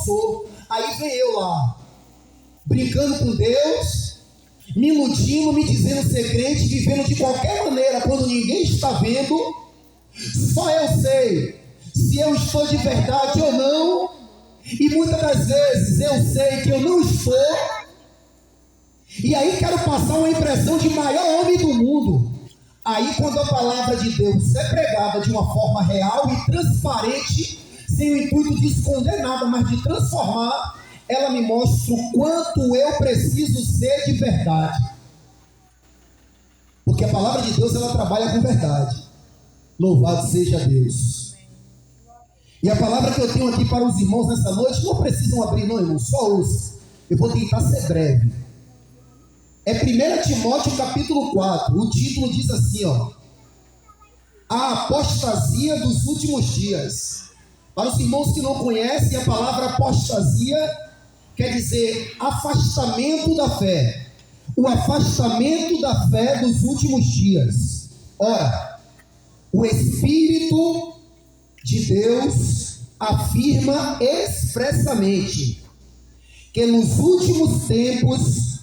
sou. Aí vem eu lá, brincando com Deus, me iludindo, me dizendo ser crente, vivendo de qualquer maneira, quando ninguém está vendo. Só eu sei se eu estou de verdade ou não. E muitas das vezes eu sei que eu não estou. E aí quero passar uma impressão de maior homem do mundo. Aí quando a palavra de Deus é pregada de uma forma real e transparente, sem o intuito de esconder nada, mas de transformar, ela me mostra o quanto eu preciso ser de verdade. Porque a palavra de Deus, ela trabalha com verdade. Louvado seja Deus. E a palavra que eu tenho aqui para os irmãos nessa noite, não precisam abrir não, irmão, só ouça. Eu vou tentar ser breve. É 1 Timóteo capítulo 4, o título diz assim, ó: a apostasia dos últimos dias. Para os irmãos que não conhecem, a palavra apostasia quer dizer afastamento da fé. O afastamento da fé dos últimos dias. Ora, o Espírito de Deus afirma expressamente que nos últimos tempos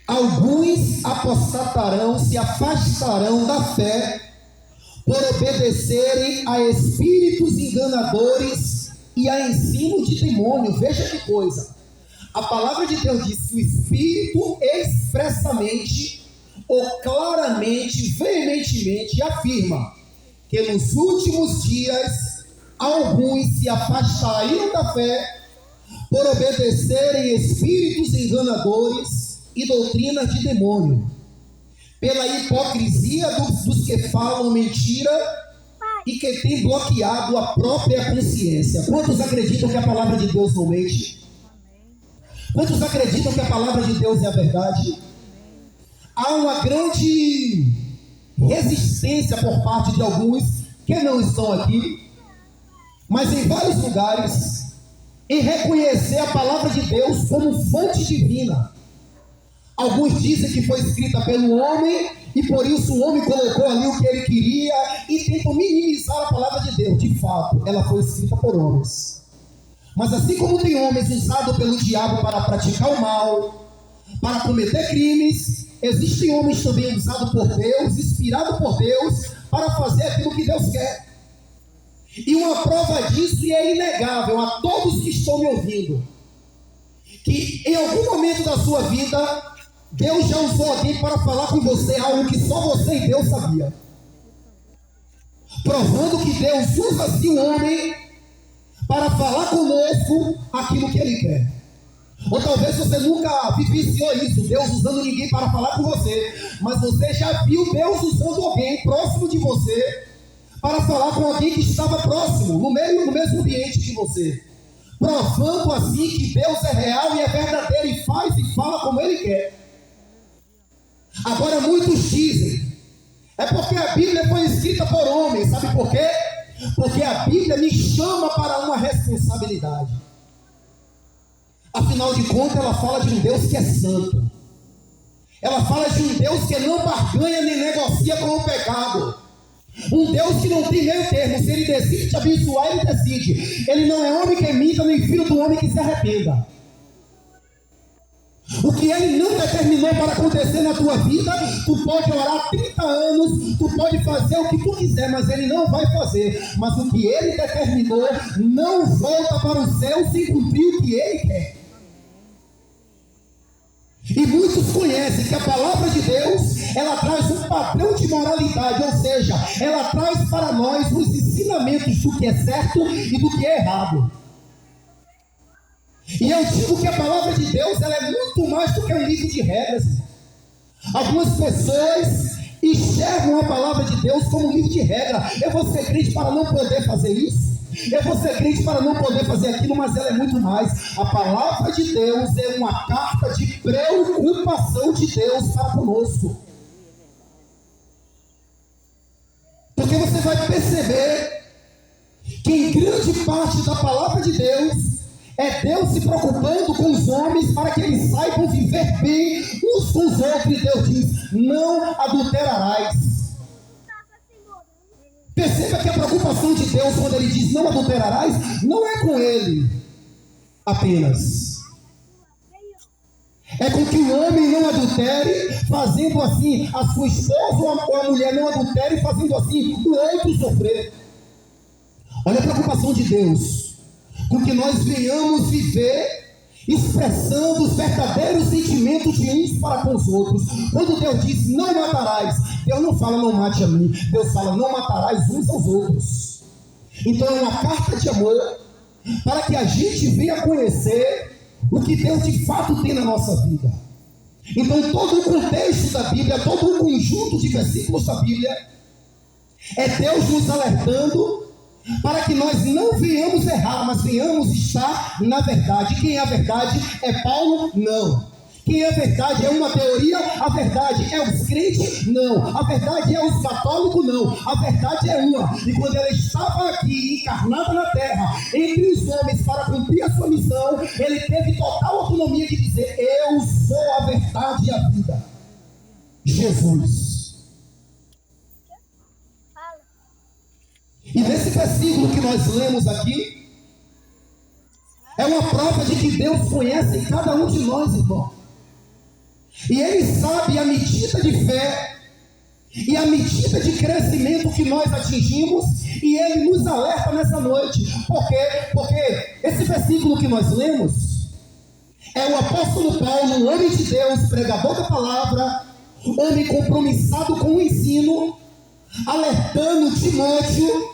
alguns apostatarão, se afastarão da fé por obedecerem a espíritos enganadores e a ensino de demônio. Veja que coisa. A palavra de Deus diz que o Espírito expressamente, ou claramente, veementemente afirma que nos últimos dias alguns se afastariam da fé por obedecerem espíritos enganadores e doutrinas de demônio, pela hipocrisia dos que falam mentira e que tem bloqueado a própria consciência. Quantos acreditam que a palavra de Deus não mente? Quantos acreditam que a palavra de Deus é a verdade? Há uma grande resistência por parte de alguns que não estão aqui, mas em vários lugares, em reconhecer a palavra de Deus como fonte divina. Alguns dizem que foi escrita pelo homem e por isso o homem colocou ali o que ele queria e tentam minimizar a palavra de Deus. De fato, ela foi escrita por homens. Mas assim como tem homens usados pelo diabo para praticar o mal, para cometer crimes, existem homens também usados por Deus, inspirados por Deus, para fazer aquilo que Deus quer. E uma prova disso, e é inegável a todos que estão me ouvindo, que em algum momento da sua vida Deus já usou alguém para falar com você algo que só você e Deus sabia, provando que Deus usa assim o homem para falar conosco aquilo que Ele quer. Ou talvez você nunca vivenciou isso, Deus usando ninguém para falar com você, mas você já viu Deus usando alguém próximo de você para falar com alguém que estava próximo, no mesmo ambiente que você, provando assim que Deus é real e é verdadeiro e faz e fala como Ele quer. Agora muitos dizem, é porque a Bíblia foi escrita por homens. Sabe por quê? Porque a Bíblia me chama para uma responsabilidade. Afinal de contas, ela fala de um Deus que é santo. Ela fala de um Deus que não barganha nem negocia com o pecado. Um Deus que não tem meio termo. Se Ele decide te abençoar, Ele decide. Ele não é homem que minta, nem filho do homem que se arrependa. O que Ele não determinou para acontecer na tua vida, tu pode orar 30 anos, tu pode fazer o que tu quiser, mas Ele não vai fazer. Mas o que Ele determinou não volta para o céu sem cumprir o que Ele quer. E muitos conhecem que a palavra de Deus, ela traz um padrão de moralidade, ou seja, ela traz para nós os ensinamentos do que é certo e do que é errado. E eu digo que a palavra de Deus, ela é muito mais do que um livro de regras. Algumas pessoas enxergam a palavra de Deus como um livro de regra. Eu vou ser crente para não poder fazer isso, eu vou ser crente para não poder fazer aquilo, mas ela é muito mais. A palavra de Deus é uma carta de preocupação de Deus para conosco. Porque você vai perceber que em grande parte da palavra de Deus é Deus se preocupando com os homens para que eles saibam viver bem uns com os outros. E Deus diz: não adulterarás. Perceba que a preocupação de Deus, quando Ele diz não adulterarás, não é com ele apenas. É com que o homem não adultere, fazendo assim a sua esposa ou a mulher não adultere, fazendo assim o outro sofrer. Olha a preocupação de Deus, com que nós venhamos viver expressando os verdadeiros sentimentos de uns para com os outros. Quando Deus diz não matarás, Deus não fala não mate a mim, Deus fala não matarás uns aos outros. Então é uma carta de amor para que a gente venha conhecer o que Deus de fato tem na nossa vida. Então todo o contexto da Bíblia, todo o conjunto de versículos da Bíblia é Deus nos alertando para que nós não venhamos errar, mas venhamos estar na verdade. Quem é a verdade? É Paulo? Não. Quem é a verdade? É uma teoria? A verdade é os crentes? Não. A verdade é os católicos? Não. A verdade é uma. E quando ela estava aqui, encarnada na terra, entre os homens, para cumprir a sua missão, ele teve total autonomia de dizer: eu sou a verdade e a vida. Jesus. E nesse versículo que nós lemos aqui, é uma prova de que Deus conhece cada um de nós, irmão. E Ele sabe a medida de fé e a medida de crescimento que nós atingimos, e Ele nos alerta nessa noite. Por quê? Porque esse versículo que nós lemos é o apóstolo Paulo, um homem de Deus, pregador da palavra, homem compromissado com o ensino, alertando Timóteo,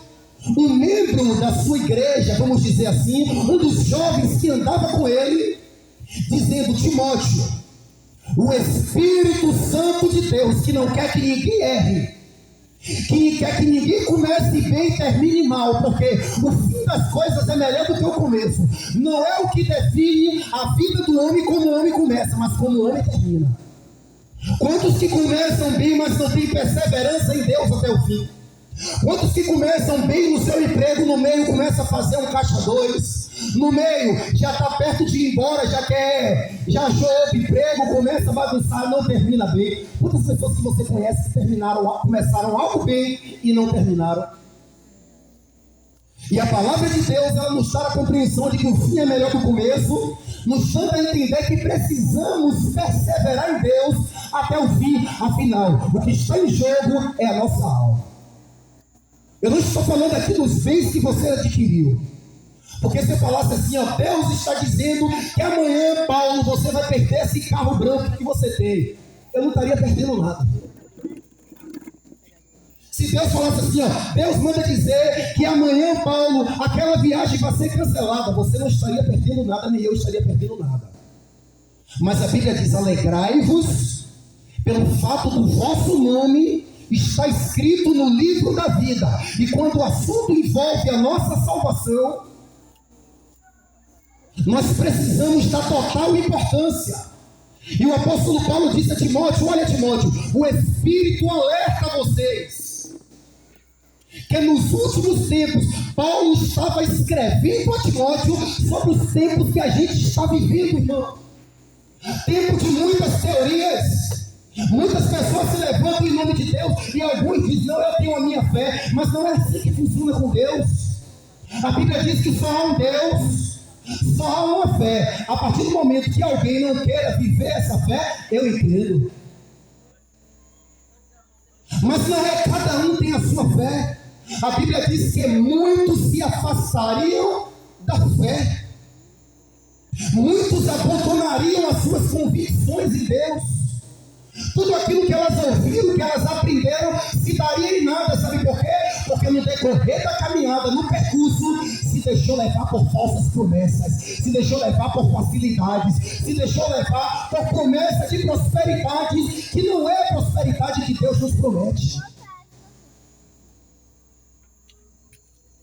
um membro da sua igreja, vamos dizer assim, um dos jovens que andava com ele, dizendo: Timóteo, o Espírito Santo de Deus, que não quer que ninguém erre, que quer que ninguém comece bem e termine mal, porque o fim das coisas é melhor do que o começo. Não é o que define a vida do homem como o homem começa, mas como o homem termina. Quantos que começam bem, mas não têm perseverança em Deus até o fim? Quantos que começam bem no seu emprego, no meio começa a fazer um caixa dois, no meio já está perto de ir embora, já achou outro emprego, começa a bagunçar, não termina bem? Quantas pessoas que você conhece que começaram algo bem e não terminaram? E a palavra de Deus, ela nos dá a compreensão de que o fim é melhor que o começo, nos dá a entender que precisamos perseverar em Deus até o fim. Afinal, o que está em jogo é a nossa alma. Eu não estou falando aqui dos bens que você adquiriu, porque se eu falasse assim, ó, Deus está dizendo que amanhã, Paulo, você vai perder esse carro branco que você tem, eu não estaria perdendo nada. Se Deus falasse assim, ó, Deus manda dizer que amanhã, Paulo, aquela viagem vai ser cancelada, você não estaria perdendo nada, nem eu estaria perdendo nada. Mas a Bíblia diz: alegrai-vos pelo fato do vosso nome está escrito no livro da vida. E quando o assunto envolve a nossa salvação, nós precisamos dar total importância. E o apóstolo Paulo disse a Timóteo: olha, Timóteo, o Espírito alerta vocês que nos últimos tempos, Paulo estava escrevendo a Timóteo sobre os tempos que a gente está vivendo, irmão. Tempo de muitas teorias. Muitas pessoas se levantam em nome de Deus e alguns dizem: não, eu tenho a minha fé, mas não é assim que funciona com Deus. A Bíblia diz que só há um Deus, só há uma fé. A partir do momento que alguém não queira viver essa fé, eu entendo. Mas não é cada um tem a sua fé. A Bíblia diz que muitos se afastariam da fé, muitos abandonariam as suas convicções em Deus. Tudo aquilo que elas ouviram, que elas aprenderam, se daria em nada. Sabe por quê? Porque no decorrer da caminhada, no percurso, se deixou levar por falsas promessas, se deixou levar por facilidades, se deixou levar por promessa de prosperidade, que não é a prosperidade que Deus nos promete.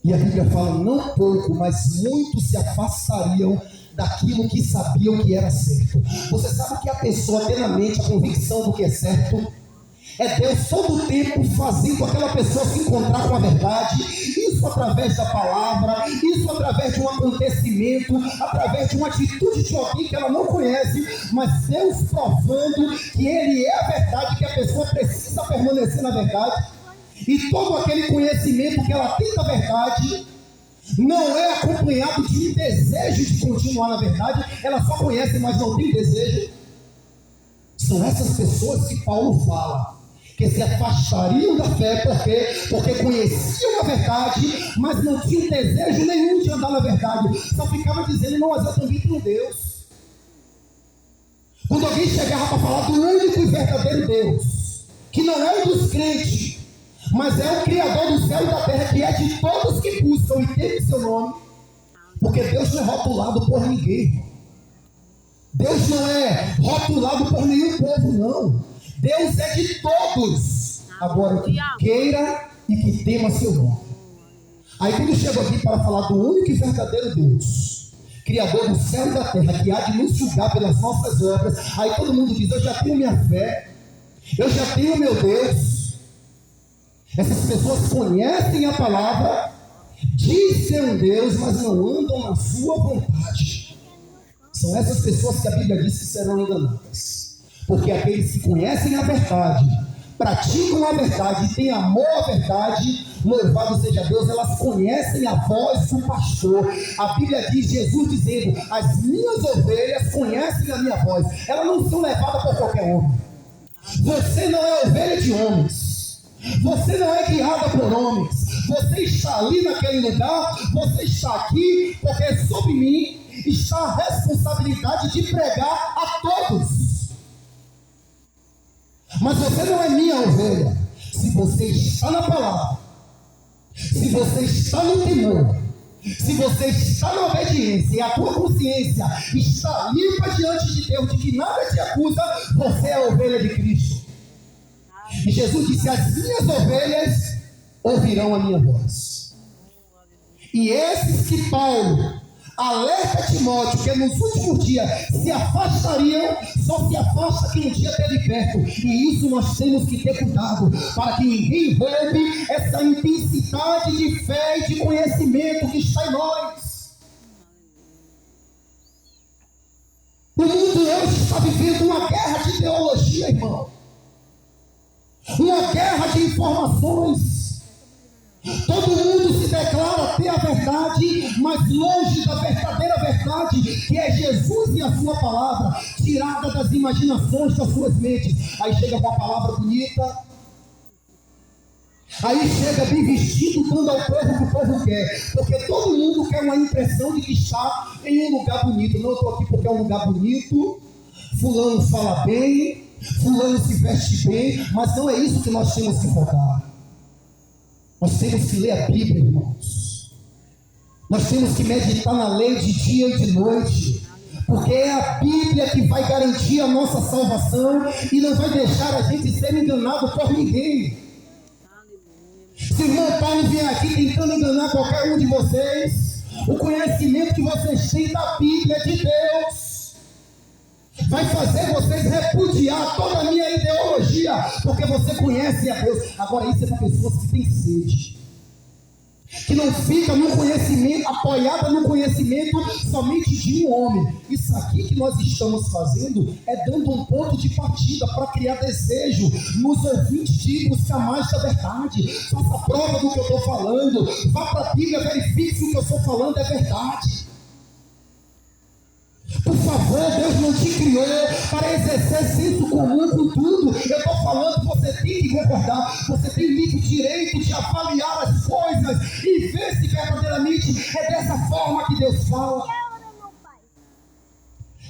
E a Bíblia fala: não pouco, mas muitos se afastariam daquilo que sabiam que era certo. Você sabe que a pessoa tem na mente a convicção do que é certo? É Deus todo o tempo fazendo aquela pessoa se encontrar com a verdade. Isso através da palavra, isso através de um acontecimento, através de uma atitude de alguém que ela não conhece, mas Deus provando que Ele é a verdade, que a pessoa precisa permanecer na verdade. E todo aquele conhecimento que ela tem da verdade não é acompanhado de um desejo de continuar na verdade. Ela só conhece, mas não tem desejo. São essas pessoas que Paulo fala que se afastariam da fé porque conheciam a verdade, mas não tinham desejo nenhum de andar na verdade. Só ficava dizendo: não, mas eu também tenho Deus. Quando alguém chegava para falar do único e verdadeiro Deus, que não é o dos crentes, mas é o Criador do céu e da terra, que é de todos que buscam e temem seu nome, porque Deus não é rotulado por ninguém. Deus não é rotulado por nenhum povo, não. Deus é de todos. Agora, que queira e que tema seu nome. Aí quando chego aqui para falar do único e verdadeiro Deus, Criador do céu e da terra, que há de nos julgar pelas nossas obras, aí todo mundo diz: eu já tenho minha fé, eu já tenho meu Deus. Essas pessoas conhecem a palavra, dizem um Deus, mas não andam na sua vontade. São essas pessoas que a Bíblia diz que serão enganadas. Porque aqueles que conhecem a verdade, praticam a verdade e têm amor à verdade, louvado seja Deus, elas conhecem a voz do pastor. A Bíblia diz, Jesus dizendo: as minhas ovelhas conhecem a minha voz. Elas não são levadas por qualquer homem. Você não é ovelha de homens. Você não é guiada por homens. Você está ali naquele lugar, você está aqui, porque sobre mim está a responsabilidade de pregar a todos. Mas você não é minha ovelha. Se você está na palavra, se você está no temor, se você está na obediência e a tua consciência está limpa diante de Deus, de que nada te acusa, você é a ovelha de Cristo. E Jesus disse: as minhas ovelhas ouvirão a minha voz. E esses que Paulo alerta Timóteo que nos últimos dias se afastariam, só se afasta quem um dia esteve perto. E isso nós temos que ter cuidado, para que ninguém roube essa intensidade de fé e de conhecimento que está em nós. O mundo hoje está vivendo uma guerra de ideologia, irmão. Uma guerra de informações. Todo mundo se declara ter a verdade, mas longe da verdadeira verdade, que é Jesus e a sua palavra, tirada das imaginações das suas mentes. Aí chega com a palavra bonita, aí chega bem vestido, dando ao povo o que o povo quer, porque todo mundo quer uma impressão de que está em um lugar bonito. Não, eu estou aqui porque é um lugar bonito, fulano fala bem, fulano se veste bem, mas não é isso que nós temos que focar. Nós temos que ler a Bíblia, irmãos. Nós temos que meditar na lei de dia e de noite, porque é a Bíblia que vai garantir a nossa salvação e não vai deixar a gente ser enganado por ninguém. Se o irmão Paulo vier aqui tentando enganar qualquer um de vocês, o conhecimento que vocês têm da Bíblia de Deus vai fazer vocês repudiar toda a minha ideologia, porque você conhece a Deus. Agora, isso é para pessoas que têm sede, que não fica no conhecimento, apoiada no conhecimento somente de um homem. Isso aqui que nós estamos fazendo é dando um ponto de partida para criar desejo nos ouvintes de buscar mais da verdade. Faça prova do que eu estou falando, vá para a Bíblia, verifique se o que eu estou falando é verdade. Por favor, Deus não te criou para exercer senso comum com tudo. Eu estou falando que você tem que concordar, você tem livre direito de avaliar as coisas e ver se verdadeiramente é dessa forma que Deus fala.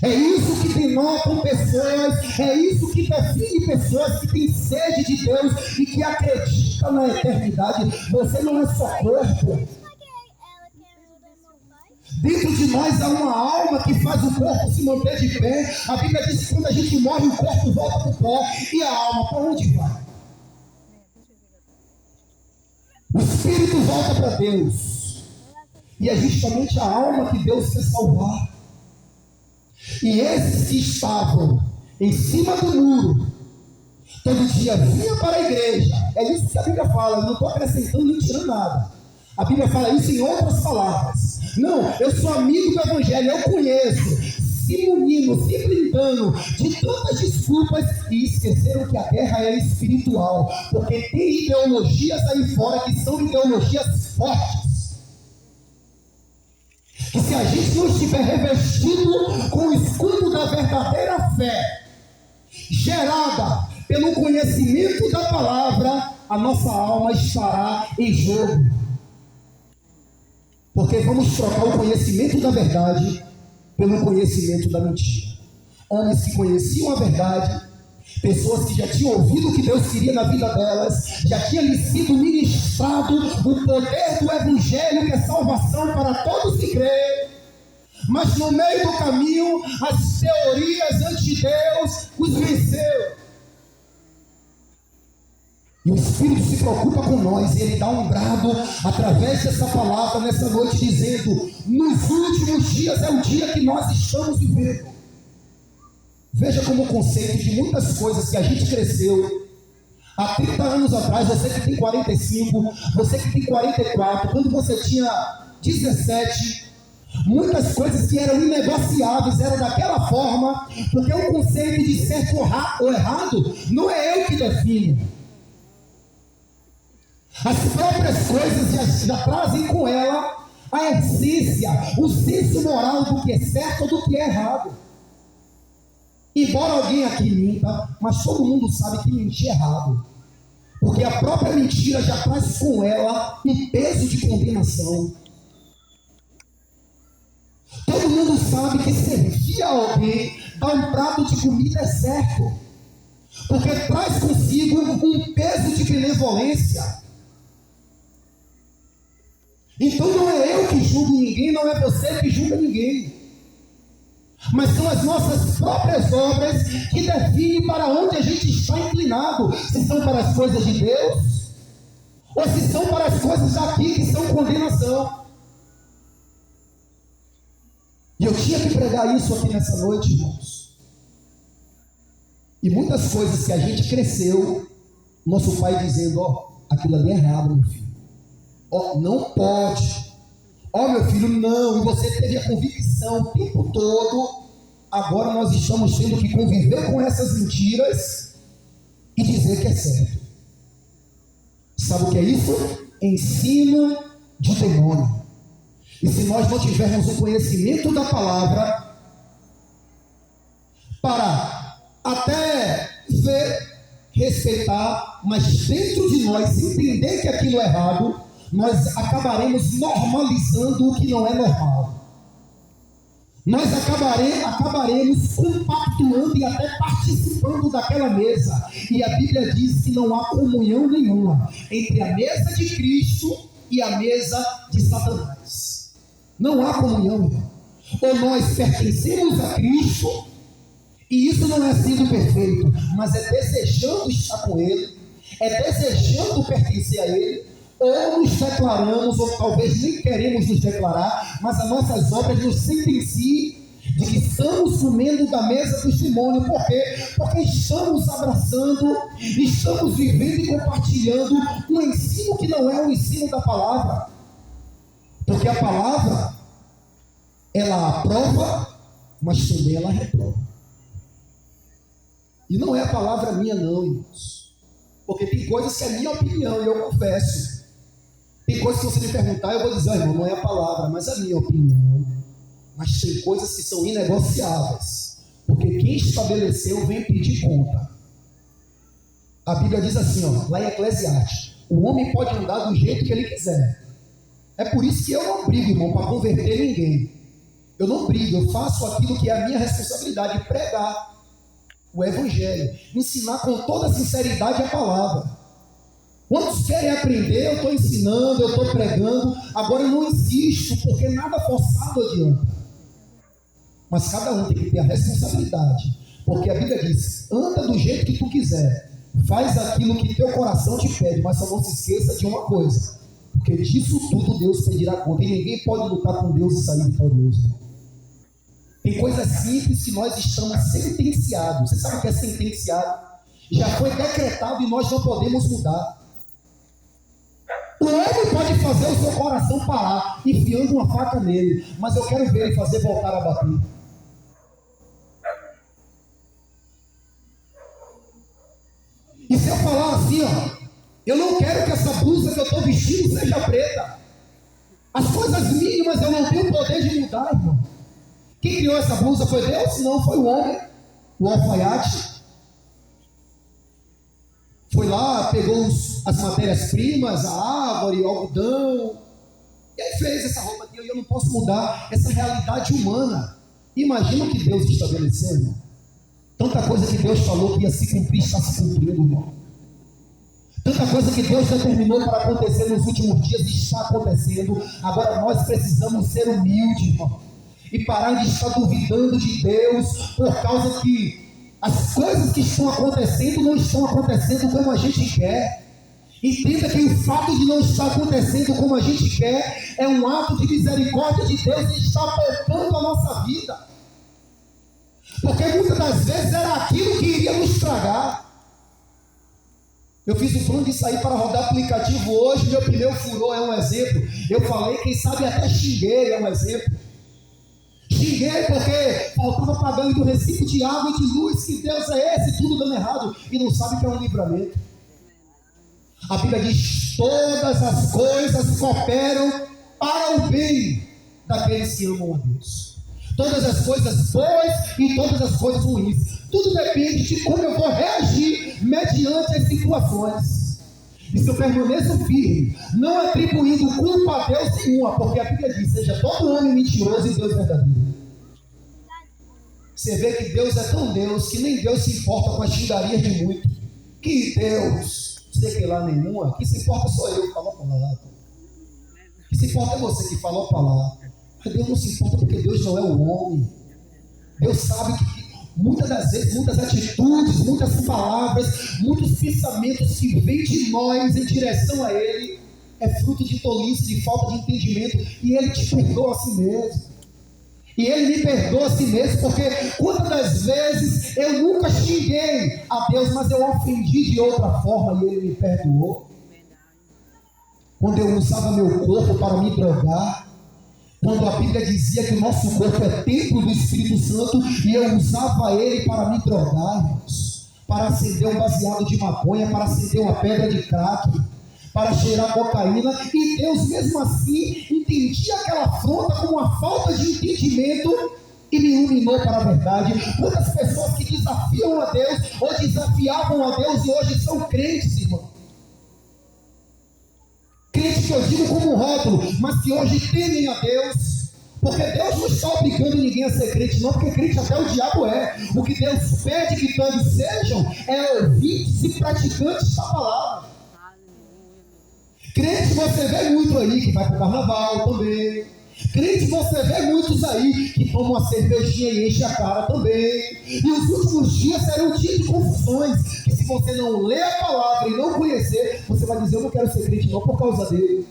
É isso que denotam pessoas, é isso que define pessoas que têm sede de Deus e que acreditam na eternidade. Você não é só corpo. Dentro de nós há uma alma que faz o corpo se manter de pé. A Bíblia diz que quando a gente morre, o corpo volta para o pó. E a alma, para onde vai? O espírito volta para Deus. E é justamente a alma que Deus quer salvar. E esses que estavam em cima do muro, todo dia vinha para a igreja. É isso que a Bíblia fala. Eu não estou acrescentando nem tirando nada. A Bíblia fala isso em outras palavras. Não, eu sou amigo do Evangelho, eu conheço. se munindo, se blindando de tantas desculpas e esqueceram que a guerra é espiritual, porque tem ideologias aí fora que são ideologias fortes. Que se a gente não estiver revestido com o escudo da verdadeira fé, gerada pelo conhecimento da palavra, a nossa alma estará em jogo. Porque vamos trocar o conhecimento da verdade pelo conhecimento da mentira. Homens que conheciam a verdade, pessoas que já tinham ouvido o que Deus queria na vida delas, já tinha lhe sido ministrado o poder do Evangelho, que é salvação para todos que creem, mas no meio do caminho, as teorias anti-Deus os venceu. E o Espírito se preocupa com nós, e Ele dá um brado através dessa palavra nessa noite, dizendo: nos últimos dias é o dia que nós estamos vivendo. Veja como o conceito de muitas coisas que a gente cresceu há 30 anos atrás, você que tem 45, você que tem 44, quando você tinha 17, muitas coisas que eram inegociáveis eram daquela forma, porque o conceito de certo ou errado não é eu que defino. As próprias coisas já trazem com ela a essência, o senso moral do que é certo ou do que é errado. Embora alguém aqui minta, mas todo mundo sabe que mentir é errado, porque a própria mentira já traz com ela um peso de condenação. Todo mundo sabe que servir a alguém, dar um prato de comida é certo, porque traz consigo um peso de benevolência. Então não é eu que julgo ninguém, não é você que julga ninguém, mas são as nossas próprias obras que definem para onde a gente está inclinado, se são para as coisas de Deus ou se são para as coisas daqui que são condenação. E eu tinha que pregar isso aqui nessa noite, irmãos. E muitas coisas que a gente cresceu, nosso pai dizendo: ó, aquilo ali é errado, meu filho. Ó, não pode. Ó, meu filho, não. E você teve a convicção o tempo todo. Agora nós estamos tendo que conviver com essas mentiras e dizer que é certo. Sabe o que é isso? Ensino de demônio. E se nós não tivermos o conhecimento da palavra, para até ver, respeitar, mas dentro de nós entender que aquilo é errado, nós acabaremos normalizando o que não é normal. Nós acabaremos compactuando e até participando daquela mesa. E a Bíblia diz que não há comunhão nenhuma entre a mesa de Cristo e a mesa de Satanás. Não há comunhão, irmão. Ou nós pertencemos a Cristo, e isso não é sendo perfeito, mas é desejando estar com Ele, é desejando pertencer a Ele, ou nos declaramos, ou talvez nem queremos nos declarar, mas as nossas obras nos sentenciam de que estamos comendo da mesa do demônio. Por quê? Porque estamos abraçando, estamos vivendo e compartilhando um ensino que não é o ensino da palavra. Porque a palavra, ela aprova, mas também ela reprova. E não é a palavra minha não, irmãos. Porque tem coisas que é minha opinião, e eu confesso. Tem coisas que, se você me perguntar, eu vou dizer: irmão, não é a palavra, mas a minha opinião. Mas tem coisas que são inegociáveis, porque quem estabeleceu vem pedir conta. A Bíblia diz assim, ó, lá em Eclesiastes: o homem pode andar do jeito que ele quiser. É por isso que eu não brigo, irmão, para converter ninguém. Eu não brigo, eu faço aquilo que é a minha responsabilidade: pregar o Evangelho, ensinar com toda sinceridade a palavra. Quantos querem aprender, eu estou ensinando, eu estou pregando. Agora eu não insisto, porque nada forçado adianta. Mas cada um tem que ter a responsabilidade, porque a Bíblia diz: anda do jeito que tu quiser, faz aquilo que teu coração te pede, mas só não se esqueça de uma coisa, porque disso tudo Deus pedirá conta, e ninguém pode lutar com Deus e sair vitorioso. Tem coisas simples que nós estamos sentenciados. Você sabe o que é sentenciado? Já foi decretado e nós não podemos mudar. O homem pode fazer o seu coração parar, enfiando uma faca nele, mas eu quero ver ele fazer voltar a bater. vestido seja preta. As coisas mínimas eu não tenho poder de mudar, irmão. Quem criou essa blusa foi Deus? Não, foi o homem, o alfaiate. Foi lá, pegou as matérias-primas, a árvore, o algodão, e aí fez essa roupa aqui. Eu não posso mudar essa realidade humana. Imagina o que Deus estabeleceu, irmão. Tanta coisa que Deus falou que ia se cumprir, está se cumprindo, irmão. Tanta coisa que Deus determinou para acontecer nos últimos dias está acontecendo. Agora nós precisamos ser humildes, irmão, e parar de estar duvidando de Deus por causa que as coisas que estão acontecendo não estão acontecendo como a gente quer. Entenda que o fato de não estar acontecendo como a gente quer é um ato de misericórdia de Deus e está poupando a nossa vida. Porque muitas das vezes era aquilo que iria nos estragar. Eu fiz o plano de sair para rodar aplicativo hoje, meu pneu furou, é um exemplo. Eu falei, quem sabe até xinguei, é um exemplo. Xinguei porque faltava pagamento do recibo de água e de luz. Que Deus é esse? Tudo dando errado e não sabe que é um livramento. A Bíblia diz: todas as coisas cooperam para o bem daqueles que amam a Deus. Todas as coisas boas e todas as coisas ruins. Tudo depende de como eu vou reagir mediante as situações. E se eu permaneço firme, não atribuindo culpa a Deus nenhuma, porque a Bíblia diz: seja todo homem mentiroso e Deus verdadeiro. Você vê que Deus é tão Deus que nem Deus se importa com as xingarias de muito. Que Deus, sei que lá nenhuma, que se importa sou eu que falo a palavra. Que se importa é você que falou a palavra. Mas Deus não se importa porque Deus não é o homem. Deus sabe que muitas das vezes, muitas atitudes, muitas palavras, muitos pensamentos que vêm de nós em direção a Ele é fruto de tolice, de falta de entendimento, e Ele te perdoa a si mesmo. E Ele me perdoa a si mesmo, porque quantas das vezes eu nunca xinguei a Deus, mas eu ofendi de outra forma e Ele me perdoou. Quando eu usava meu corpo para me drogar, quando a Bíblia dizia que o nosso corpo é templo do Espírito Santo e eu usava ele para me drogar, irmãos, para acender um baseado de maconha, para acender uma pedra de crack, para cheirar cocaína, e Deus mesmo assim entendia aquela afronta como uma falta de entendimento e me iluminou para a verdade. Quantas pessoas que desafiam a Deus ou desafiavam a Deus e hoje são crentes, irmão. Crentes que eu digo como um rótulo, mas que hoje temem a Deus, porque Deus não está obrigando ninguém a ser crente, não, porque crente até o diabo é. O que Deus pede que todos sejam é ouvintes e praticantes da palavra. Crente você vê muito aí que vai para o carnaval também. Crente você vê muitos aí que tomam uma cervejinha e enchem a cara também. E os últimos dias serão dias de confusões, que se você não ler a palavra e não conhecer, você vai dizer: eu não quero ser crente não por causa dele.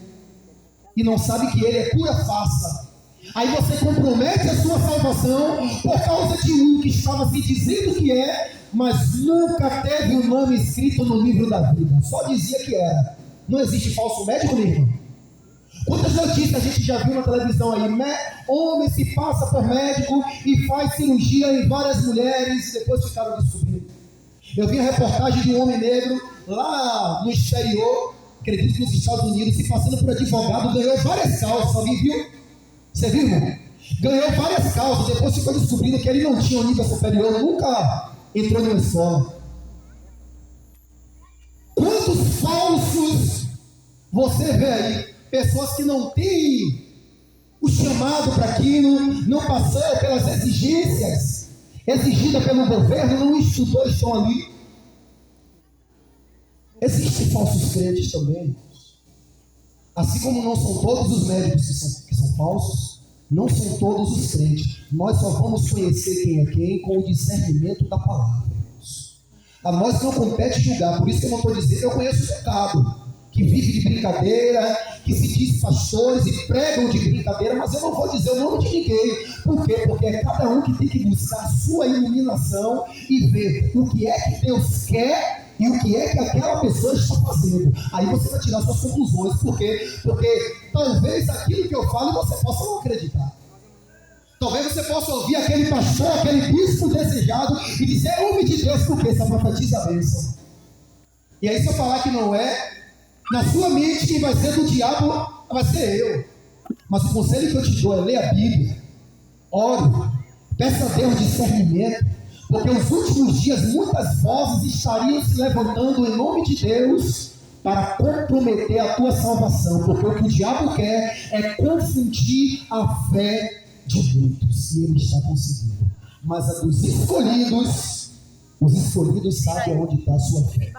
E não sabe que ele é pura farsa. Aí você compromete a sua salvação por causa de um que estava se dizendo que é, mas nunca teve o nome escrito no livro da vida. Só dizia que era. Não existe falso médico, meu irmão? Quantas notícias a gente já viu na televisão aí? Homem se passa por médico e faz cirurgia em várias mulheres e depois ficaram descobrindo. Eu vi a reportagem de um homem negro lá no exterior, acredito nos Estados Unidos, se passando por advogado, ganhou várias causas. Alguém viu? Você viu, irmão? Ganhou várias causas, depois ficou descobrindo que ele não tinha um nível superior, nunca entrou em uma escola. Quantos falsos você vê aí? Pessoas que não têm o chamado para aquilo, não passou pelas exigências exigidas pelo governo, não estudou, estão ali. Existem falsos crentes também. Assim como não são todos os médicos que são falsos, não são todos os crentes. Nós só vamos conhecer quem é quem com o discernimento da palavra. A nós não compete julgar, por isso que eu não estou dizendo, eu conheço o pecado, que vive de brincadeira, que se diz pastores e pregam de brincadeira, mas eu não vou dizer o nome de ninguém. Por quê? Porque é cada um que tem que buscar a sua iluminação e ver o que é que Deus quer e o que é que aquela pessoa está fazendo. Aí você vai tirar suas conclusões. Por quê? Porque talvez aquilo que eu falo você possa não acreditar. Talvez você possa ouvir aquele pastor, aquele bispo desejado e dizer: homem de Deus, porque essa profetiza a bênção. E aí se eu falar que não é, Na sua mente, quem vai ser do diabo vai ser eu. Mas o conselho que eu te dou é ler a Bíblia, ore, peça a Deus discernimento, porque nos últimos dias muitas vozes estariam se levantando em nome de Deus para comprometer a tua salvação, porque o que o diabo quer é confundir a fé de muitos, e ele está conseguindo. Mas a dos escolhidos, os escolhidos sabem onde está a sua fé.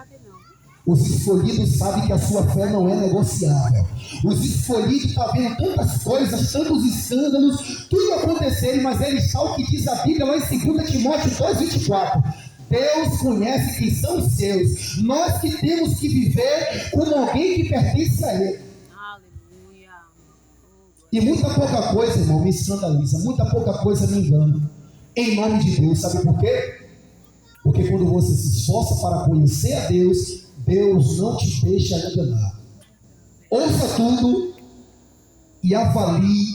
Os escolhidos sabem que a sua fé não é negociável. Os escolhidos estão vendo tantas coisas, tantos escândalos, tudo acontecerem, mas ele está o que diz a Bíblia lá em 2 Timóteo 2,24. Deus conhece quem são os seus. Nós que temos que viver como alguém que pertence a Ele. Aleluia. E muita pouca coisa, irmão, me escandaliza. Muita pouca coisa me engana. Em nome de Deus, sabe por quê? Porque quando você se esforça para conhecer a Deus, Deus não te deixa enganar. Ouça tudo e avalie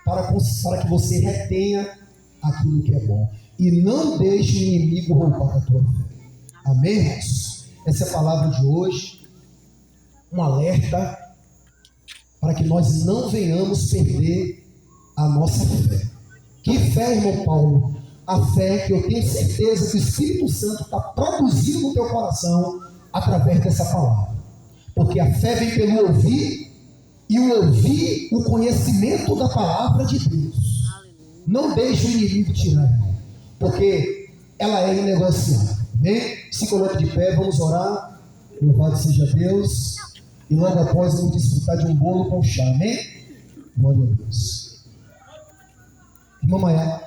para que você retenha aquilo que é bom. E não deixe o inimigo roubar a tua fé. Amém, irmãos? Essa é a palavra de hoje. Um alerta para que nós não venhamos perder a nossa fé. Que fé, irmão Paulo? A fé que eu tenho certeza que o Espírito Santo está produzindo no teu coração através dessa palavra. Porque a fé vem pelo ouvir, e o ouvir o conhecimento da palavra de Deus. Não deixe o inimigo tirar, irmão, porque ela é inegociável. Amém? Se coloque de pé, vamos orar. Louvado seja Deus. E logo após vamos desfrutar de um bolo com chá. Amém? Glória a Deus. Irmã Maia,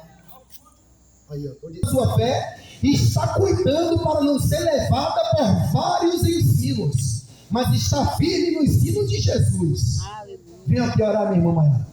aí, ó, sua fé está cuidando para não ser levada por vários ensinos, mas está firme no ensino de Jesus. Aleluia. Venha aqui orar, minha irmã Maia.